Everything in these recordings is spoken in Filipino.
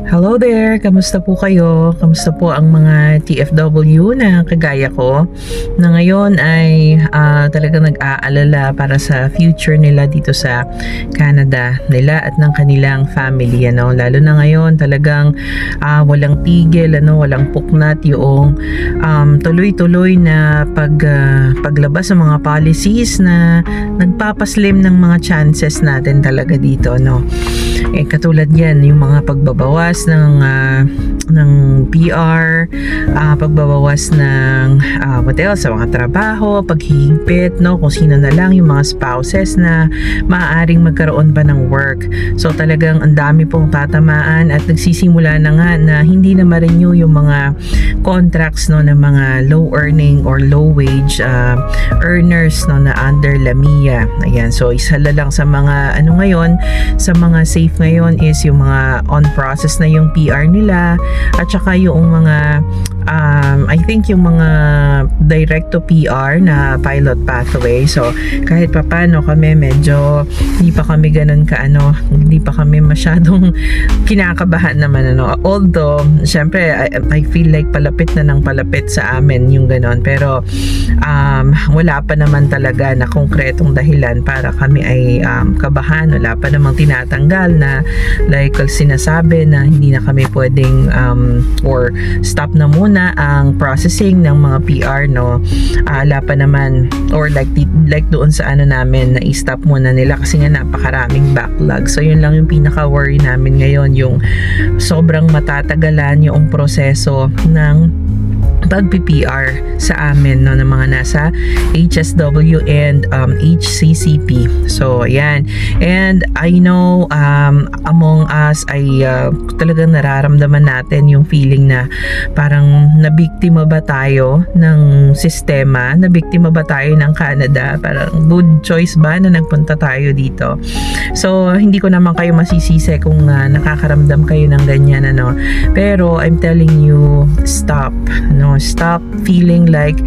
Hello there! Kamusta po kayo? Kamusta po ang mga TFW na kagaya ko na ngayon ay talagang nag-aalala para sa future nila dito sa Canada nila at ng kanilang family, ano? Lalo na ngayon talagang walang tigil, ano? Walang puknat yung tuloy-tuloy na paglabas ng mga policies na nagpapaslim ng mga chances natin talaga dito, no? Katulad yan, yung mga pagbabawas ng PR, pagbabawas ng what else, sa mga trabaho, paghihigpit, no, kung sino na lang yung mga spouses na maaaring magkaroon pa ng work. So talagang ang dami pong tatamaan at nagsisimula na nga na hindi na ma-renew yung mga contracts, no, ng mga low earning or low wage earners, no, na under LAMIA. Ayan, so isa lang sa mga ngayon, sa mga safe ngayon is yung mga on process na yung PR nila at saka yung mga I think yung mga direct to PR na pilot pathway. So kahit papano kami medyo hindi pa kami ganun hindi pa kami masyadong kinakabahan naman, although syempre I feel like palapit na ng palapit sa amin yung ganun, pero wala pa naman talaga na konkretong dahilan para kami ay kabahan. Wala pa namang tinatanggal na like sinasabi na hindi na kami pwedeng or stop na muna ang processing ng mga PR, no. Wala pa naman, or like doon sa namin na i-stop muna nila kasi nga napakaraming backlog. So yun lang yung pinaka-worry namin ngayon, yung sobrang matatagalan yung proseso ng pag-PR sa amin, no, ng mga nasa HSW and HCCP. So ayan, and I know among us ay talagang nararamdaman natin yung feeling na parang nabiktima ba tayo ng sistema, nabiktima ba tayo ng Canada, parang good choice ba na nagpunta tayo dito. So hindi ko naman kayo masisisi kung nakakaramdam kayo ng ganyan, pero I'm telling you, stop feeling like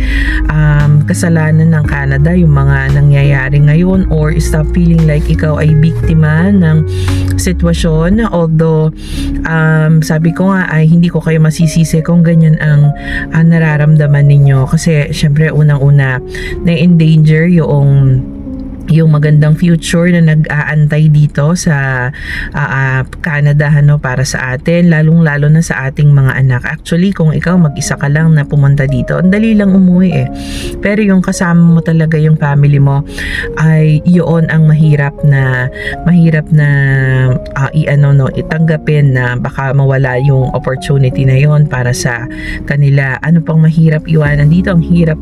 kasalanan ng Canada yung mga nangyayari ngayon, or stop feeling like ikaw ay biktima ng sitwasyon. Although sabi ko nga ay hindi ko kayo masisisi kung ganyan ang nararamdaman ninyo, kasi syempre unang-una na-endanger yung magandang future na nag-aantay dito sa Canada, para sa atin, lalong-lalo na sa ating mga anak. Actually, kung ikaw mag-isa ka lang na pumunta dito, ang dali lang umuwi pero yung kasama mo talaga, yung family mo, ay yun ang mahirap na itanggapin na baka mawala yung opportunity na yon para sa kanila. Ano pang mahirap iwanan dito? Ang hirap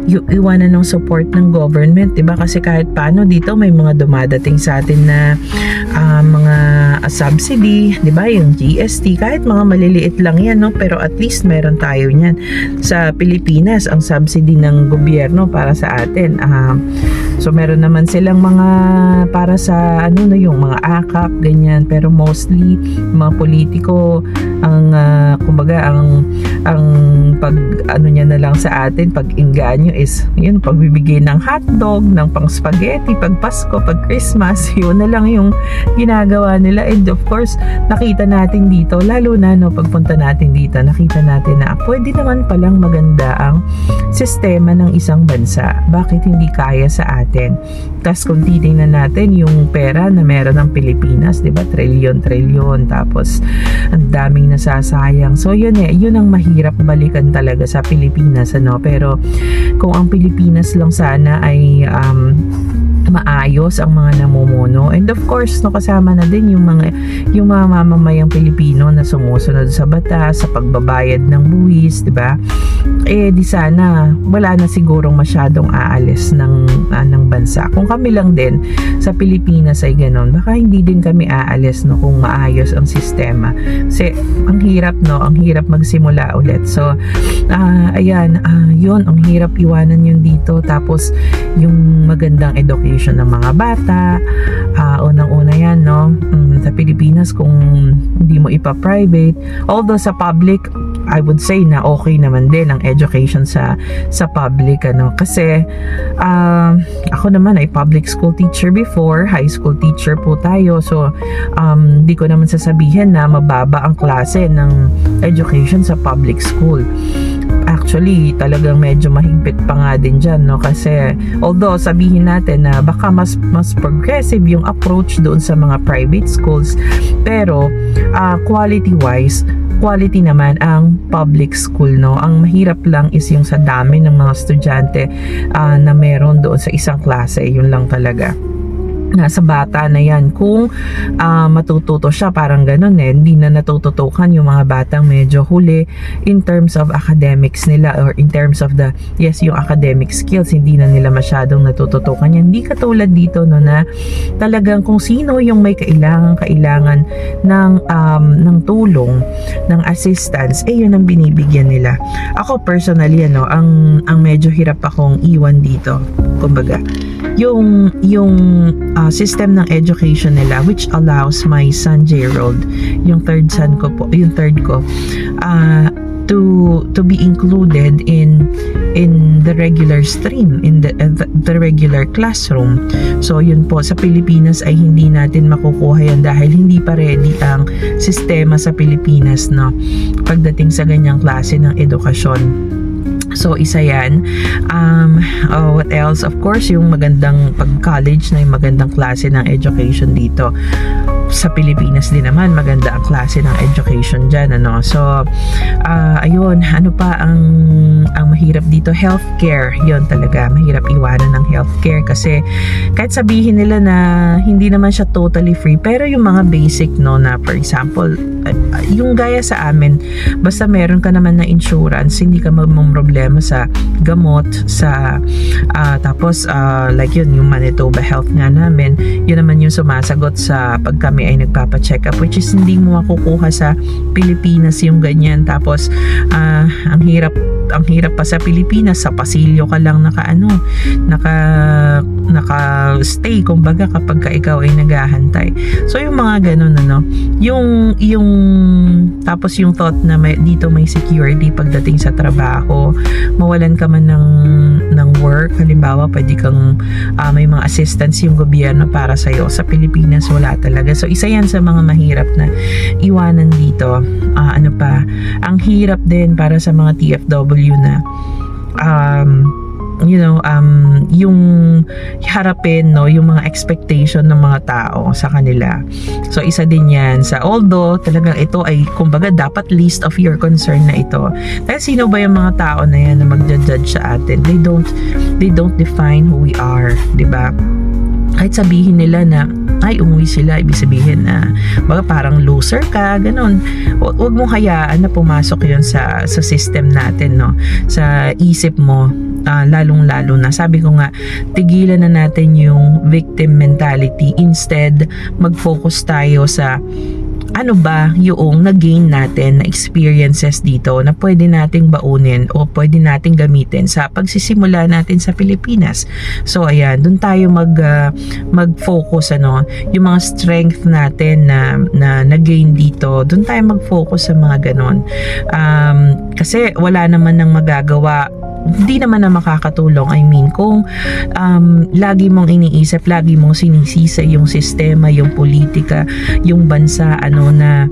iwanan ng support ng government, diba? Kasi kahit paano dito may mga dumadating sa atin na mga subsidy, 'di ba? Yung GST, kahit mga maliliit lang 'yan, no? Pero at least meron tayo niyan. Sa Pilipinas, ang subsidy ng gobyerno para sa atin, so meron naman silang mga para sa yung mga AKAP, ganyan, pero mostly mga politiko ang kumbaga ang pag niya na lang sa atin, pag inganyo is yun, pagbibigay ng hotdog, ng pang spaghetti pag Pasko, pag Christmas, yun na lang yung ginagawa nila. And of course, nakita natin dito, lalo na pagpunta natin dito, nakita natin na pwede naman palang maganda ang sistema ng isang bansa. Bakit hindi kaya sa atin? Tapos kung titingnan natin yung pera na meron ng Pilipinas, 'di ba? Trilyon, tapos ang daming nasasayang. So yun ang mahirap balikan talaga sa Pilipinas, pero kung ang Pilipinas lang sana ay maayos ang mga namumuno, and of course kasama na din yung mga mamamayang Pilipino na sumusunod sa batas, sa pagbabayad ng buwis, 'di ba? Di sana wala na sigurong masyadong aalis ng bansa. Kung kami lang din sa Pilipinas ay ganoon, baka hindi din kami aalis, kung maayos ang sistema. Kasi ang hirap magsimula ulit. So ayan, yun ang hirap iwanan yun dito. Tapos yung magandang education education ng mga bata. Unang-una yan, no? Sa Pilipinas, kung hindi mo ipa-private, although sa public, I would say na okay naman din ang education sa public, ano, kasi ako naman ay public school teacher before, high school teacher po tayo, so di ko naman sasabihin na mababa ang klase ng education sa public school. Actually, talagang medyo mahigpit pa nga din dyan, no? Kasi although sabihin natin na baka mas progressive yung approach doon sa mga private schools, pero quality naman ang public school, no? Ang mahirap lang is yung sa dami ng mga estudyante na meron doon sa isang klase. Yun lang talaga. Nasa bata na yan kung matututo siya, parang ganun hindi na natututukan yung mga batang medyo huli in terms of academics nila, or in terms of yung academic skills, hindi na nila masyadong natututukan yan. Hindi katulad dito, no, na talagang kung sino yung may kailangan ng tulong, ng assistance, yun ang binibigyan nila. Ako personally, ang medyo hirap akong iwan dito, kumbaga yung system ng education nila, which allows my son Gerald, yung third ko, to be included in the regular stream, in the regular classroom. So yun po, sa Pilipinas ay hindi natin makukuha yan dahil hindi pa ready ang sistema sa Pilipinas, no, pagdating sa ganyang klase ng edukasyon. So, isa yan. What else? Of course, yung magandang pag-college na yung magandang klase ng education dito. Sa Pilipinas din naman, maganda ang klase ng education dyan, ano. So, ayun, ano pa ang mahirap dito? Healthcare. Yun talaga, mahirap iwanan ng healthcare kasi kahit sabihin nila na hindi naman siya totally free, pero yung mga basic, no, na for example, yung gaya sa amin, basta meron ka naman na insurance, hindi ka problema sa gamot, tapos like yun, yung Manitoba Health nga namin, yun naman yung sumasagot sa pag kami ay nagpapa-check up, which is hindi mo makukuha sa Pilipinas yung ganyan. Tapos ang hirap pa sa Pilipinas, sa pasilyo ka lang naka-stay, kumbaga, kapag ka ikaw ay naghahantay. So yung mga ganun, ano, tapos yung thought na dito may security pagdating sa trabaho, mawalan ka man ng work, halimbawa pwede kang may mga assistance yung gobyerno para sa'yo. Sa Pilipinas wala talaga. So isa yan sa mga mahirap na iwanan dito. Ano pa, ang hirap din para sa mga TFW na yung harapin, no, yung mga expectation ng mga tao sa kanila. So isa din yan although talagang ito ay kumbaga dapat least of your concern na ito. Dahil sino ba yung mga tao na yan na magja-judge sa atin? They don't define who we are, di ba? Kahit sabihin nila na umuwi sila, ibig sabihin na baga parang loser ka, ganun. Huwag mong hayaan na pumasok yun sa system natin, no, sa isip mo. Lalong-lalo na, sabi ko nga, tigilan na natin yung victim mentality. Instead, mag-focus tayo sa ano ba yung na-gain natin na experiences dito na pwede nating baunin o pwede nating gamitin sa pagsisimula natin sa Pilipinas. So ayan, dun tayo mag-focus, ano, yung mga strength natin na na-gain dito, dun tayo mag-focus sa mga ganon. Kasi wala naman nang magagawa, hindi naman na makakatulong. I mean, kung lagi mong iniisip, lagi mong sinisisa yung sistema, yung politika, yung bansa, ano na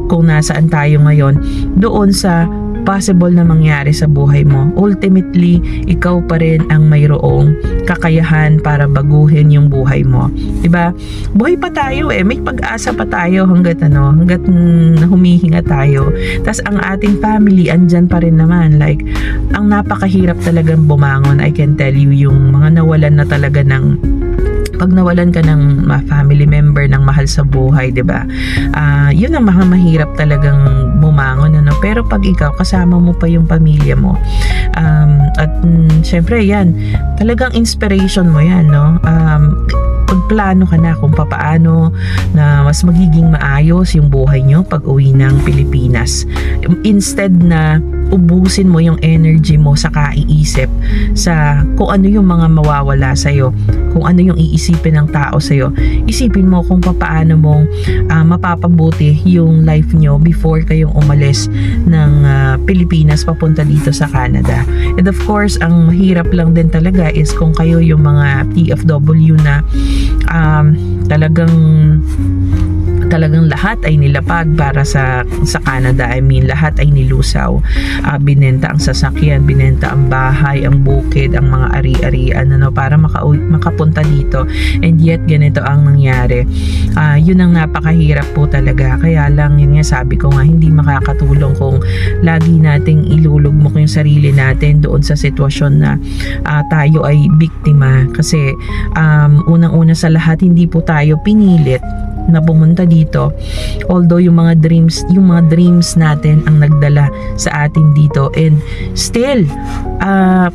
kung nasaan tayo ngayon, doon sa possible na mangyari sa buhay mo, ultimately ikaw pa rin ang mayroong kakayahan para baguhin yung buhay mo, diba? Buhay pa tayo, may pag-asa pa tayo hanggat humihinga tayo. Tas ang ating family andyan pa rin naman. Like, ang napakahirap talagang bumangon, I can tell you, yung mga nawalan na talaga pag nawalan ka ng family member, ng mahal sa buhay, 'di ba? Yun ang mahirap talagang bumangon, ano. Pero pag ikaw kasama mo pa yung pamilya mo, at syempre yan, talagang inspiration mo yan, no? Pagplano ka na kung papaano na mas magiging maayos yung buhay nyo pag uwi ng Pilipinas. Instead na ubusin mo yung energy mo sa kaiisip sa kung ano yung mga mawawala sa'yo, kung ano yung iisipin ng tao sa'yo. Isipin mo kung paano mong mapapabuti yung life nyo before kayong umalis ng Pilipinas papunta dito sa Canada. And of course, ang mahirap lang din talaga is kung kayo yung mga TFW na talagang lahat ay nilapag para sa Canada. I mean, lahat ay nilusaw. Binenta ang sasakyan, binenta ang bahay, ang bukid, ang mga ari-arian para makapunta dito. And yet, ganito ang nangyari. Yun ang napakahirap po talaga. Kaya lang, yun nga sabi ko nga, hindi makakatulong kung lagi nating ilulugmok yung sarili natin doon sa sitwasyon na tayo ay biktima. Kasi unang-una sa lahat, hindi po tayo pinilit na pumunta dito, although yung mga dreams natin ang nagdala sa atin dito, and still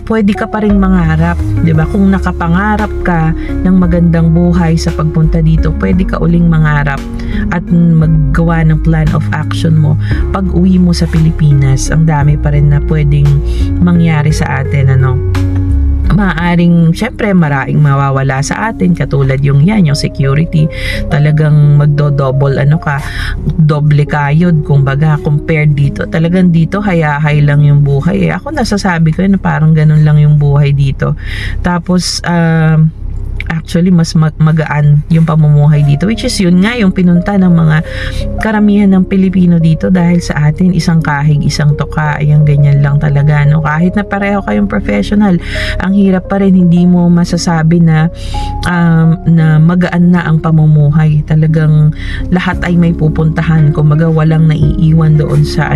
pwede ka pa ring mangarap, 'di ba? Kung nakapangarap ka ng magandang buhay sa pagpunta dito, pwede ka uling mangarap at maggawa ng plan of action mo pag uwi mo sa Pilipinas. Ang dami pa rin na pwedeng mangyari sa atin, maaaring syempre maraming mawawala sa atin, katulad yung security, talagang magdo-double doble kayod kumbaga compared dito. Talagang dito hayahay lang yung buhay. Ako nasasabi ko na parang ganun lang yung buhay dito. Tapos actually mas magaan yung pamumuhay dito, which is yun nga yung pinunta ng mga karamihan ng Pilipino dito, dahil sa atin isang kahig isang tuka, yung ganyan lang talaga, kahit na pareho kayong professional, ang hirap pa rin, hindi mo masasabi na magaan na ang pamumuhay. Talagang lahat ay may pupuntahan, kumbaga walang naiiwan doon sa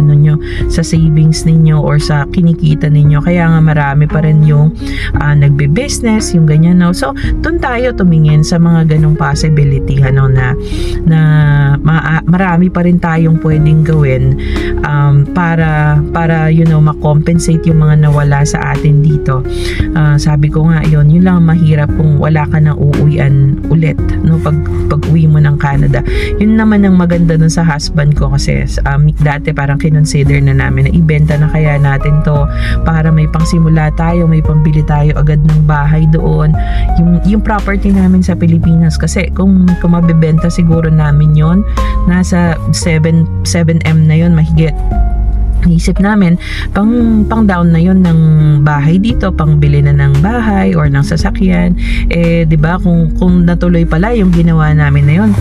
sa savings ninyo or sa kinikita ninyo. Kaya nga marami pa rin yung nagbe-business, yung ganyan, so doon tayo tumingin sa mga ganong possibility, na marami pa rin tayong pwedeng gawin para ma-compensate yung mga nawala sa atin dito. Sabi ko nga, yun lang mahirap kung wala ka nang uuwian ulit, pag uwi mo ng Canada. Yun naman ang maganda dun sa husband ko, kasi dati parang kinonsider na namin na ibenta na kaya natin to para may pangsimula tayo, may pambili tayo agad ng bahay doon, yung property namin sa Pilipinas. Kasi kung mabibenta siguro namin yon, nasa 7M na yon mahigit. Isip namin pang down na yon ng bahay dito, pang bili na ng bahay or ng sasakyan. 'Di ba, kung natuloy pala yung ginawa namin na yon,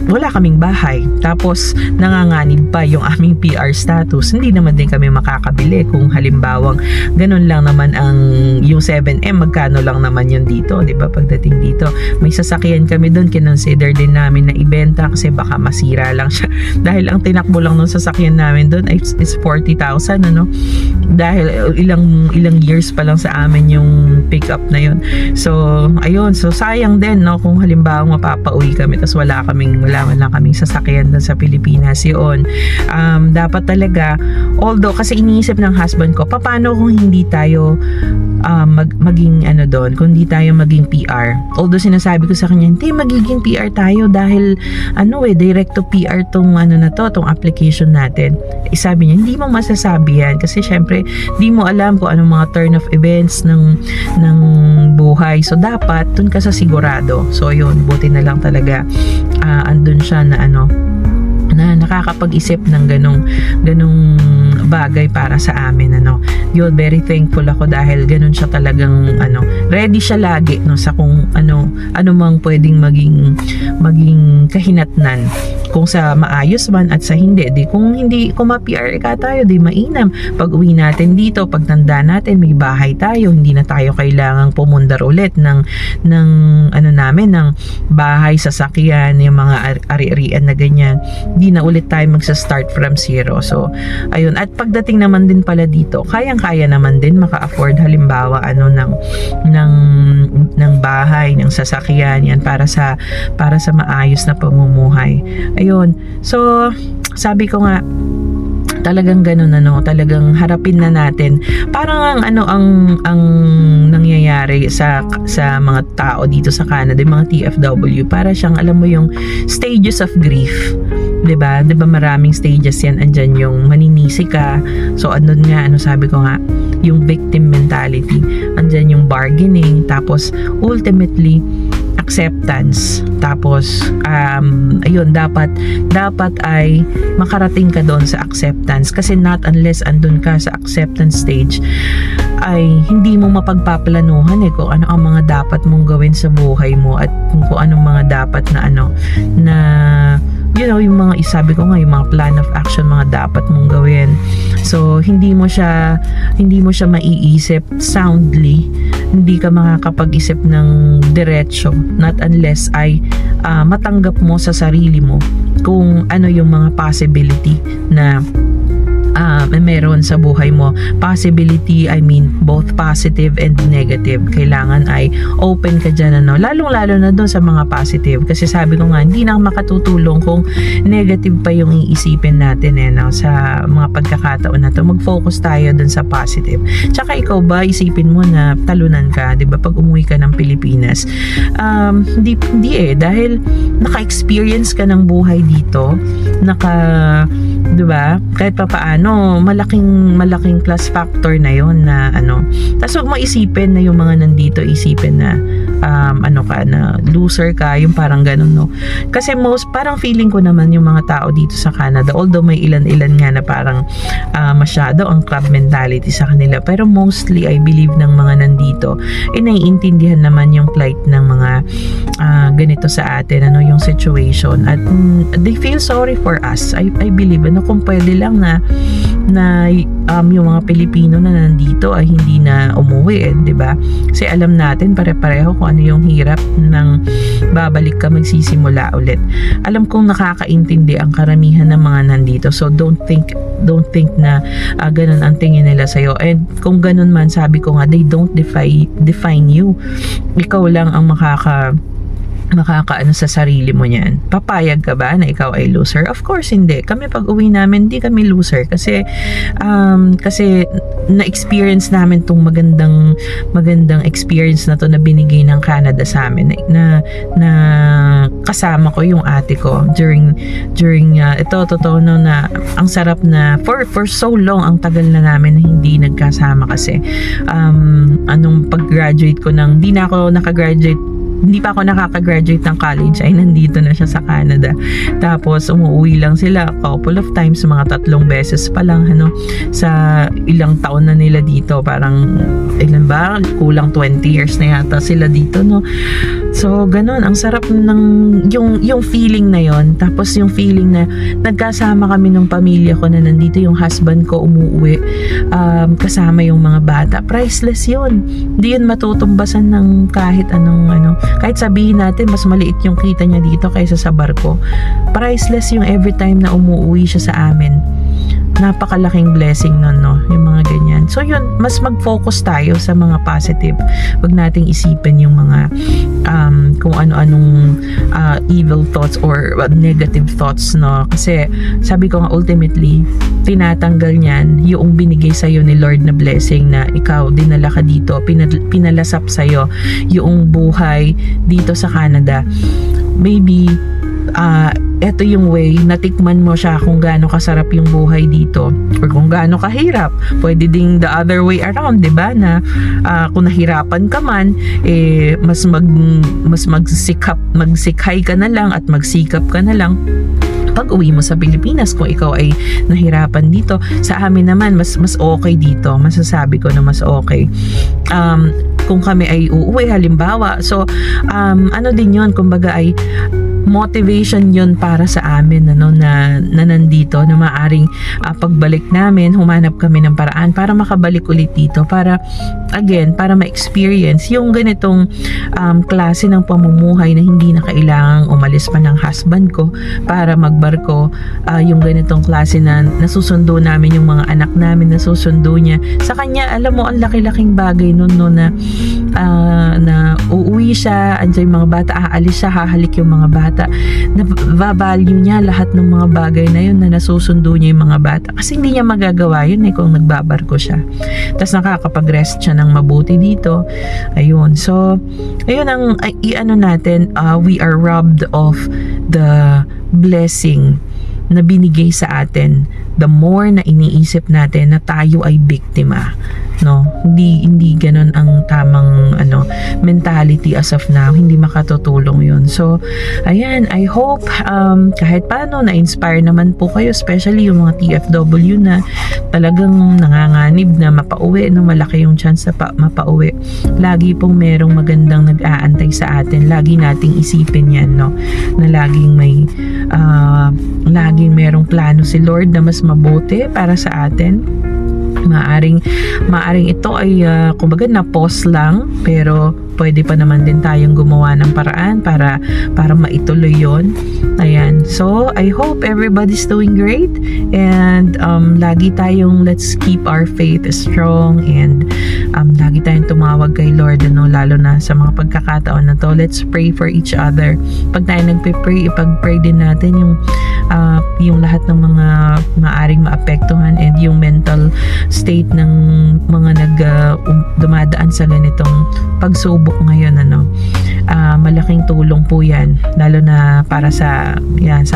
wala kaming bahay, tapos nanganganib pa yung aming PR status, hindi naman din kami makakabili. Kung halimbawang ganun lang naman yung 7M, magkano lang naman yun dito, di ba? Pagdating dito, may sasakyan kami doon, kinonsider din namin na ibenta kasi baka masira lang siya dahil ang tinakbo lang ng sasakyan namin doon is 40,000, dahil ilang years pa lang sa amin yung pickup na yun. So ayun, so sayang din, kung halimbawa mapapauwi kami tapos wala lang kaming sasakyan doon sa Pilipinas. Yun, dapat talaga, although kasi iniisip ng husband ko, paano kung hindi tayo maging doon, kung hindi tayo maging PR. Although sinasabi ko sa kanya, hindi, magiging PR tayo dahil direct to PR tong tong application natin. Sabi niya, hindi mo masasabi yan kasi syempre di mo alam kung anong mga turn of events ng buhay. So dapat dun ka sa sigurado. So yun, buti na lang talaga andun siya na nakakapag-isip ng ganong bagay para sa amin. Yun, very thankful ako dahil ganun siya talagang ready siya lagi sa kung ano mang pwedeng maging kahinatnan, kung sa maayos man at sa hindi. Kung ma-PR ka tayo, mainam. Pag uwi natin dito, pag tanda natin, may bahay tayo, hindi na tayo kailangang pumundar ulit ng namin, ng bahay, sasakyan, yung mga ari-arian na ganyan. Hindi na ulit tayo magsa-start from zero. So ayun, at pagdating naman din pala dito, kayang-kaya naman din maka-afford halimbawa ng bahay, ng sasakyan, yan para sa maayos na pamumuhay. Ayun. So sabi ko nga, talagang ganun, talagang harapin na natin. Parang ang nangyayari sa mga tao dito sa Canada, yung mga TFW, para siyang, alam mo, yung stages of grief 'Di ba maraming stages yan. Andyan yung maninisi ka, so andun nga, sabi ko nga, yung victim mentality, andyan yung bargaining, tapos ultimately acceptance. Tapos ayun, dapat ay makarating ka doon sa acceptance, kasi not unless andun ka sa acceptance stage ay hindi mo mapagpaplanuhan kung ano ang mga dapat mong gawin sa buhay mo, at kung anong mga dapat na yung mga isabi ko nga, yung mga plan of action, mga dapat mong gawin. So hindi mo siya maiisip soundly, hindi ka makakapag-isip ng diretsyo, not unless ay matanggap mo sa sarili mo kung ano yung mga possibility na meron sa buhay mo. Possibility, I mean both positive and negative. Kailangan ay open ka dyan, lalong-lalo na doon sa mga positive, kasi sabi ko nga, hindi na makatutulong kung negative pa yung iisipin natin sa mga pagkakataon na to. Mag-focus tayo doon sa positive. Tsaka ikaw ba, isipin mo na talunan ka, 'di ba, pag umuwi ka ng Pilipinas? Hindi dahil naka-experience ka ng buhay dito, 'di ba? Kahit papaano, malaking plus factor na 'yon na Tapos wag mo isipin na yung mga nandito, isipin na na loser ka, yung parang ganun, no? Kasi parang feeling ko naman yung mga tao dito sa Canada, although may ilan-ilan nga na parang masyado ang club mentality sa kanila, pero mostly I believe ng mga nandito naiintindihan naman yung plight ng mga ganito sa atin, yung situation, at they feel sorry for us. I believe kung pwede lang na yung mga Pilipino na nandito ay hindi na umuwi, 'di ba? Kasi alam natin pare-pareho kung ano yung hirap ng babalik ka, magsisimula ulit. Alam kong nakakaintindi ang karamihan ng mga nandito, so don't think na ganun ang tingin nila sa'yo. And kung ganun man, sabi ko nga, they don't define you. Ikaw lang ang makakaano sa sarili mo niyan. Papayag ka ba na ikaw ay loser? Of course hindi. Kami pag uwi namin, hindi kami loser, kasi na-experience namin tong magandang experience na to na binigay ng Canada sa amin, na kasama ko yung ate ko during ito, totoo na ang sarap na for so long, ang tagal na namin na hindi nagkasama, kasi anong pag-graduate ko hindi pa ako nakaka-graduate ng college ay nandito na siya sa Canada. Tapos umuwi lang sila a couple of times, mga 3 beses pa lang sa ilang taon na nila dito. Parang ilan ba? Kulang 20 years na yata sila dito, no? So ganun, ang sarap ng yung feeling na yon. Tapos yung feeling na nagkasama kami ng pamilya ko, na nandito yung husband ko umuwi, kasama yung mga bata. Priceless yun. Hindi yun matutumbasan ng kahit anong kahit sabihin natin mas maliit yung kita niya dito kaysa sa barko. Priceless yung every time na umuwi siya sa amin. Napakalaking blessing nun, no? Yung mga ganyan. So yun, mas mag-focus tayo sa mga positive. Huwag nating isipin yung mga kung ano-anong evil thoughts or negative thoughts, no? Kasi sabi ko nga, ultimately tinatanggal niyan yung binigay sa'yo ni Lord na blessing, na ikaw dinala ka dito, pinalasap sa'yo yung buhay dito sa Canada. Maybe eto yung way, natikman mo siya kung gaano kasarap yung buhay dito or kung gaano kahirap. Pwede ding the other way around, 'di ba? Na kung nahirapan ka man, mas magsikhay ka na lang at magsikap ka na lang pag uwi mo sa Pilipinas. Kung ikaw ay nahirapan dito, sa amin naman mas okay dito. Masasabi ko na mas okay. Kung kami ay uuwi halimbawa, so ano din yun, kumbaga ay motivation yun para sa amin, na nandito, na maaring pagbalik namin, humanap kami ng paraan para makabalik ulit dito, para ma-experience yung ganitong klase ng pamumuhay na hindi na kailangang umalis pa ng husband ko para magbarko, yung ganitong klase na nasusundo namin yung mga anak namin, nasusundo niya sa kanya. Alam mo, ang laki-laking bagay nun, no, na uuwi siya, andyan yung mga bata, aalis siya, hahalik yung mga bata, na value niya lahat ng mga bagay na yun, na nasusundo niya yung mga bata, kasi hindi niya magagawa yun kung nagbabarko siya. Tapos nakakapag-rest siya ng mabuti dito. Ayun, so ayun ang natin, we are robbed of the blessing na binigay sa atin, the more na iniisip natin na tayo ay biktima, no? Hindi ganun ang tamang mentality as of now. Hindi makatutulong yun. So ayan, I hope kahit paano na-inspire naman po kayo, especially yung mga TFW na talagang nanganganib na mapauwi, no? Malaki yung chance na mapauwi. Lagi pong merong magandang nag-aantay sa atin. Lagi nating isipin yan, no? Na laging merong plano si Lord na mas mabuti para sa atin. Maaring ito ay kumbaga na pause lang, pero pwede pa naman din tayong gumawa ng paraan para maituloy yon. Ayan. So, I hope everybody's doing great, and lagi tayong let's keep our faith strong, and lagi tayong tumawag kay Lord, lalo na sa mga pagkakataon na to. Let's pray for each other. Pag tayo nagpe-pray, ipag-pray din natin yung lahat ng mga maaring maapektuhan, and yung mental state ng mga dumadaan sa ganitong pagsubok ngayon, malaking tulong po yan, lalo na para sa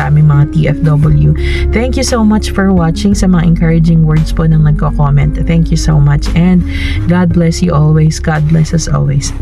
aming mga TFW. Thank you so much for watching. Sa mga encouraging words po ng nagko-comment, thank you so much, and God bless you always. God bless us always.